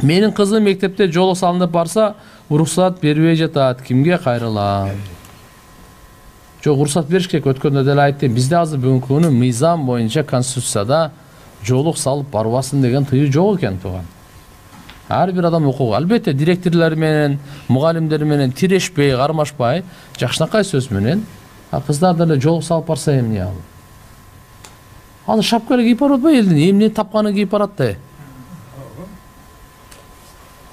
Менин кызым мектепте жолу салынып барса, уруксат бербей жатат. Кимге кайрылам? Жок, уруксат бериш керек. Өткөндө деле айттым. Бизде азыр бүгүнкү күнү мыйзам боюнча Конституцияда жолук салып барбасын деген тыюу жок экен тууган. Ар бир адам укугу. Албетте директорлор менен, мугалимдер менен тирешпей, кармашпай, жакшынакай сөз менен, кыздар деле жолук салып барса эмне ал? Ал шапка кийип барып атпайбы элдин? Эмне тапканы кийип барат да.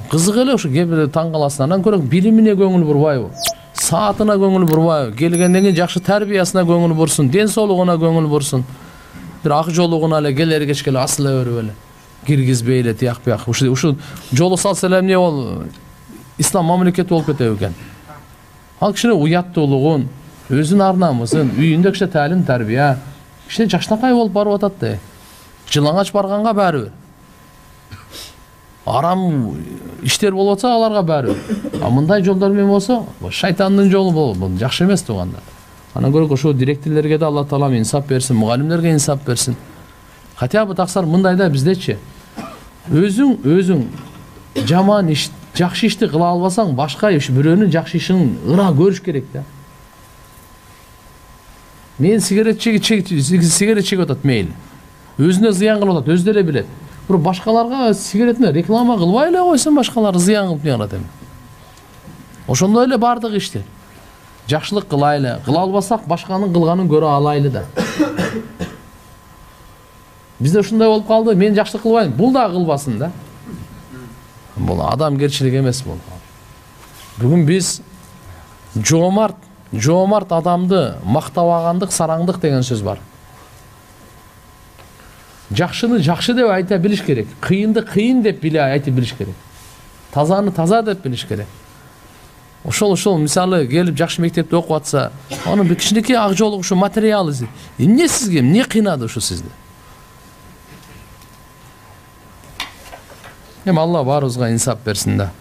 Кызык эле ушу кээ таң каласың. Андан көрө билимине көңүл бурбайбы? Саатына көңүл бурбайбы? Келгенден кийин жакшы тарбиясына көңүл бурсун, ден соолугуна көңүл бурсун. Бир ак жолугуна эле келер кечке эле асыла берип эле. Киргизбей эле тияк бияк. Ушу жолу салса эле эмне бол? Ислам мамлекети болуп кетеби экен. Ал кишине уяттуулугун, өзүнүн ар намысын, үйүндө киши талим тарбия, киши жакшынакай болуп барып атат да. Жылаңач барганга баары бир. Арам иштер болуп атса аларга баары бир. А мындай жолдор менен болсо, шайтандын жолу болуп, бул жакшы эмес туугандар. Анан көрө ошо директорлорго да Алла таалам инсап берсин, мугалимдерге инсап берсин. Хотя бы таксар мындайда биздечи. Өзүң жаман иш, жакшы ишти кыла албасаң, башка бирөөнүн жакшы ишин ыра көрүш керек да. Мен сигарет чегип атат мейли. Өзүнө зыян кылып атат, өзү деле билет. Бирок башкаларга сигаретне реклама кылбай эле койсун, башкалар зыян кылып не кылат эми. Ошондой эле бардык иштер. Жакшылык кылайлы, кыла албасак башканын кылганын көрө алайлы да. Бизде ушундай болуп калды, мен жакшылык кылбайм, бул да кылбасын да. Бул адамгерчилик эмес бул. Бүгүн биз жоомарт адамды мактабагандык, сараңдык деген сөз бар. Жакшыны жакшы деп айта билиш керек. Кыйынды кыйын деп биле айтып билиш керек. Тазаны таза деп билиш керек. Ошол мисалы келип жакшы мектепте окуп атса, анын бир кичинекей ак жолук ушу материалы эмне сизге, эмне кыйнады ушу сизди? Алла баарыбызга инсап берсин да.